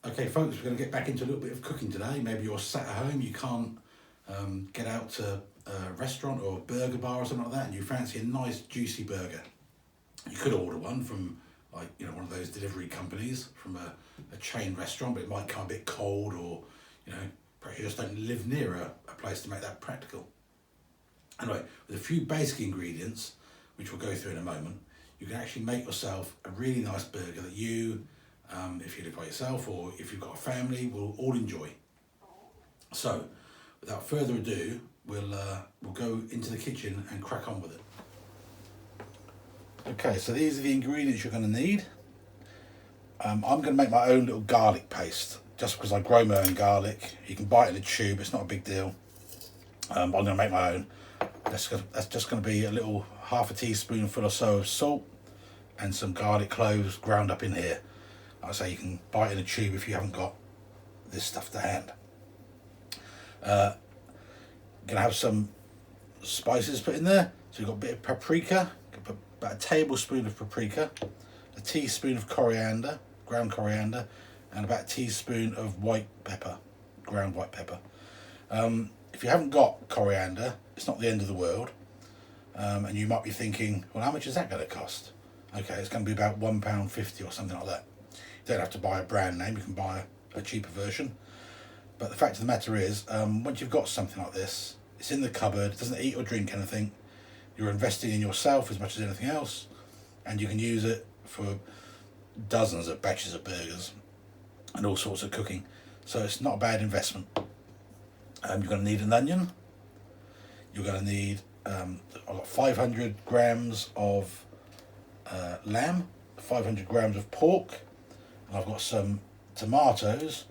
Okay folks, we're going to get back into a little bit of cooking today. Maybe you're sat at home, you can't get out to a restaurant or a burger bar or something like that, and you fancy a nice juicy burger. You could order one from one of those delivery companies from a chain restaurant, but it might come a bit cold, or perhaps you just don't live near a place to make that practical. Anyway, with a few basic ingredients, which we'll go through in a moment, you can actually make yourself a really nice burger that you, if you live by yourself or if you've got a family, will all enjoy. So, without further ado, we'll go into the kitchen and crack on with it. Okay, so these are the ingredients you're going to need. I'm going to make my own little garlic paste, just because I grow my own garlic. You can buy it in a tube, it's not a big deal. But I'm going to make my own. That's just going to be a little half a teaspoonful or so of salt and some garlic cloves ground up in here. Like I say, you can buy it in a tube if you haven't got this stuff to hand. Going to have some spices put in there. So you've got a bit of paprika, put about a tablespoon of paprika, a teaspoon of coriander, ground coriander, and about a teaspoon of white pepper, ground white pepper. If you haven't got coriander, it's not the end of the world. And you might be thinking, well, how much is that going to cost? Okay, it's going to be about £1.50 or something like that. You don't have to buy a brand name, you can buy a cheaper version. But the fact of the matter is, once you've got something like this, it's in the cupboard, it doesn't eat or drink anything, you're investing in yourself as much as anything else, and you can use it for dozens of batches of burgers and all sorts of cooking. So it's not a bad investment. You're going to need an onion. You're going to need, I've got 500 grams of lamb, 500 grams of pork, and I've got some tomatoes.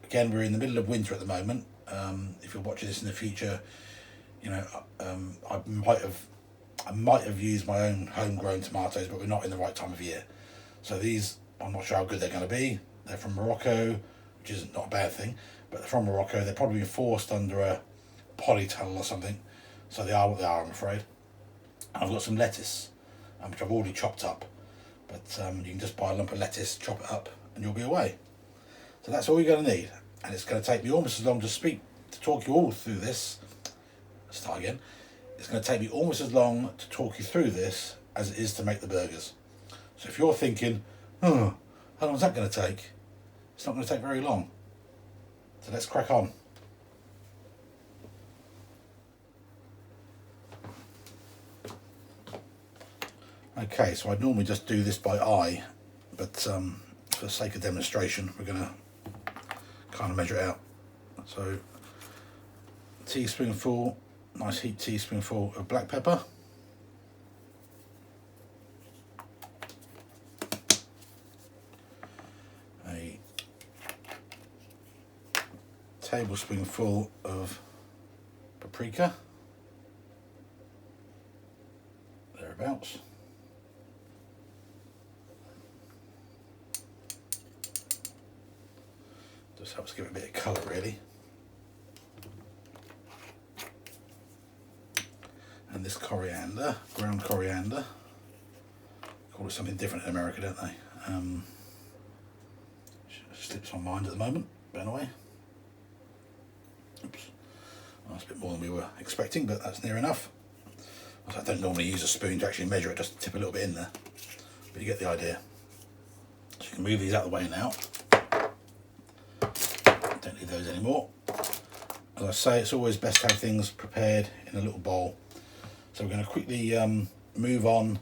Again, we're in the middle of winter at the moment. If you're watching this in the future, I might have used my own homegrown tomatoes, but we're not in the right time of year. So these, I'm not sure how good they're going to be. They're from Morocco, which is not a bad thing, but they're from Morocco. They're probably forced under a polytunnel or something. So they are what they are, I'm afraid. And I've got some lettuce, which I've already chopped up. But you can just buy a lump of lettuce, chop it up, and you'll be away. So that's all you're going to need. And it's going to take me almost as long to talk you all through this. Let's start again. It's going to take me almost as long to talk you through this as it is to make the burgers. So if you're thinking, how long is that going to take? It's not going to take very long. So let's crack on. Okay, so I'd normally just do this by eye, but for the sake of demonstration, we're going to kind of measure it out. So, teaspoonful, nice heaped teaspoonful of black pepper. A tablespoonful of paprika, thereabouts. Just helps give it a bit of colour, really. And this coriander, ground coriander, call it something different in America, don't they? Slips my mind at the moment, but anyway. Oops, well, that's a bit more than we were expecting, but that's near enough. I don't normally use a spoon to actually measure it, just tip a little bit in there, but you get the idea. So you can move these out of the way now. Don't need those anymore. As I say, it's always best to have things prepared in a little bowl. So we're going to quickly move on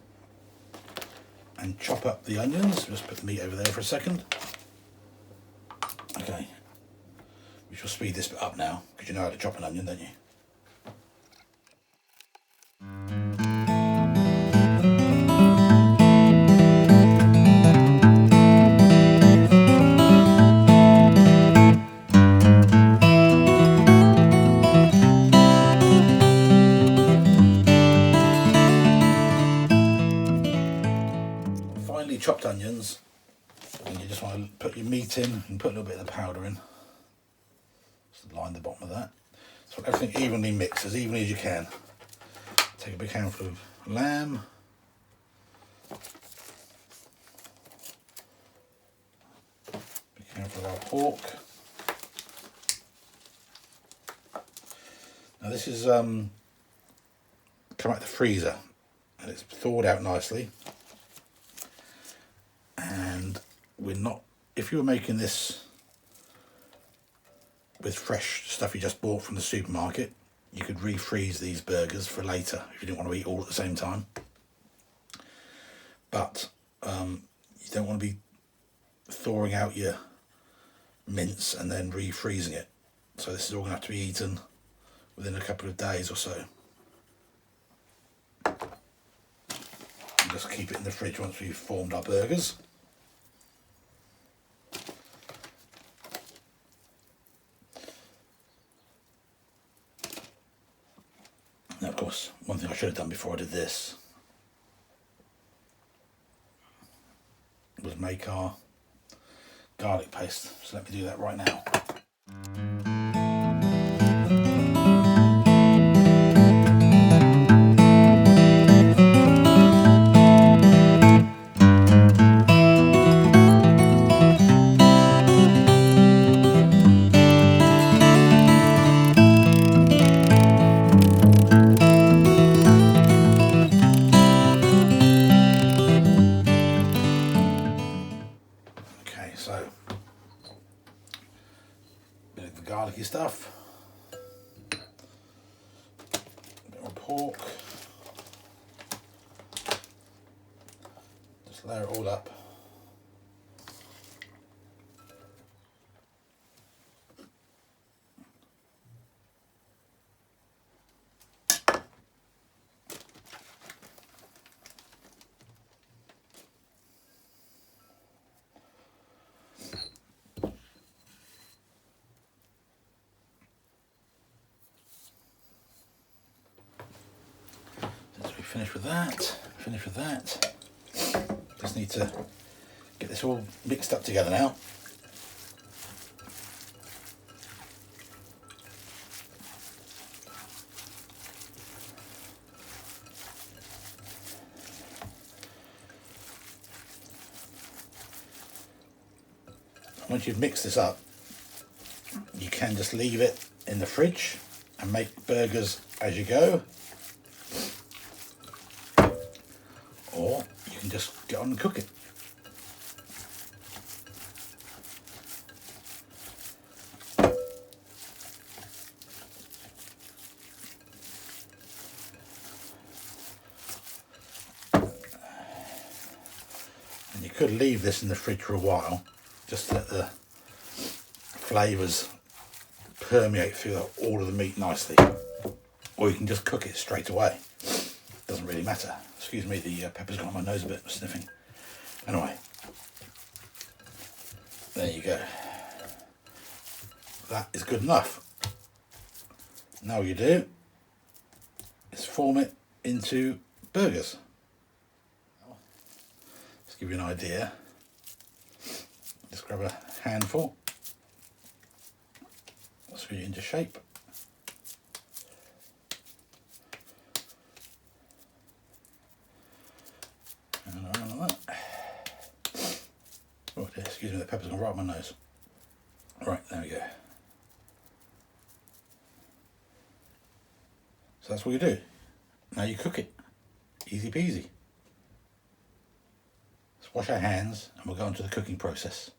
and chop up the onions. Just put the meat over there for a second. Okay, we shall speed this bit up now, because you know how to chop an onion, don't you? Finely chopped onions, and you just want to put your meat in and put a little bit of the powder in. Just line the bottom of that. So everything evenly mixed, as evenly as you can. Take a big handful of lamb. Big handful of our pork. Now this is come out the freezer and it's thawed out nicely. And we're not, if you were making this with fresh stuff you just bought from the supermarket, you could refreeze these burgers for later if you didn't want to eat all at the same time. But you don't want to be thawing out your mince and then refreezing it. So this is all going to have to be eaten within a couple of days or so. And just keep it in the fridge once we've formed our burgers. Now, of course, one thing I should have done before I did this was make our garlic paste. So let me do that right now. So, bit of the garlicky stuff, a bit more pork, just layer it all up. Finish with that. Just need to get this all mixed up together now. Once you've mixed this up, you can just leave it in the fridge and make burgers as you go. Or you can just get on and cook it. And you could leave this in the fridge for a while, just to let the flavours permeate through all of the meat nicely. Or you can just cook it straight away. Doesn't really matter. Excuse me, the pepper's gone on my nose a bit, sniffing. Anyway, there you go. That is good enough. Now what you do is form it into burgers. Let's give you an idea. Just grab a handful, screw it into shape. Oh dear, excuse me, the pepper's gone right on my nose. Right, there we go. So that's what you do. Now you cook it. Easy peasy. Let's wash our hands and we'll go on to the cooking process.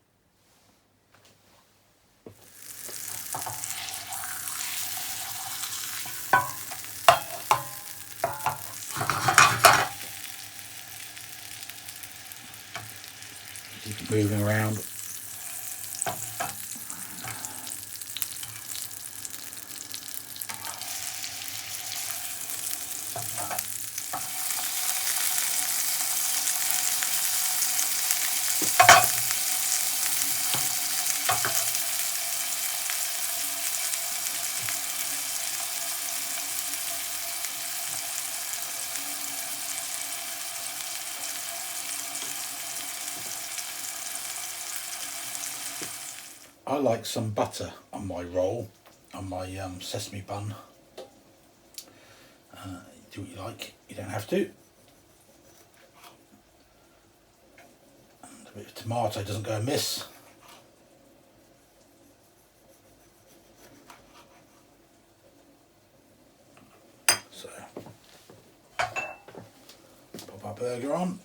Keep it moving around. I like some butter on my roll, on my sesame bun. Do what you like, you don't have to. And a bit of tomato doesn't go amiss. burger on.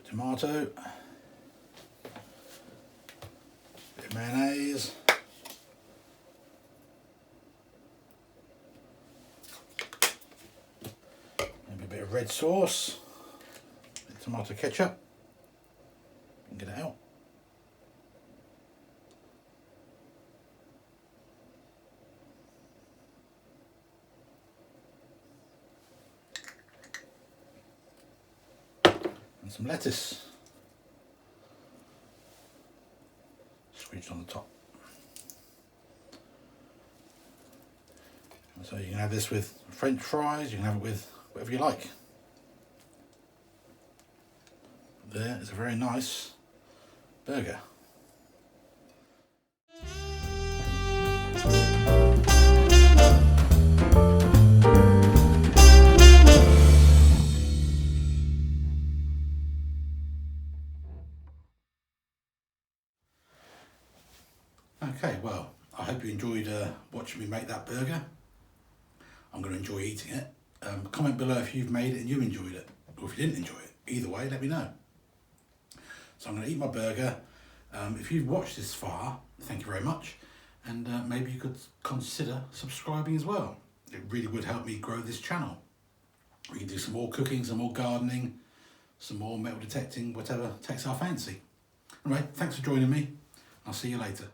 Tomato, bit of mayonnaise, maybe a bit of red sauce, a bit of tomato ketchup, and get it out. And some lettuce squeezed on the top. And so you can have this with French fries, you can have it with whatever you like. There is a very nice burger. Okay, well, I hope you enjoyed watching me make that burger. I'm going to enjoy eating it. Comment below if you've made it and you enjoyed it, or if you didn't enjoy it. Either way, let me know. So I'm going to eat my burger. If you've watched this far, thank you very much. And maybe you could consider subscribing as well. It really would help me grow this channel. We can do some more cooking, some more gardening, some more metal detecting, whatever takes our fancy. Anyway, thanks for joining me. I'll see you later.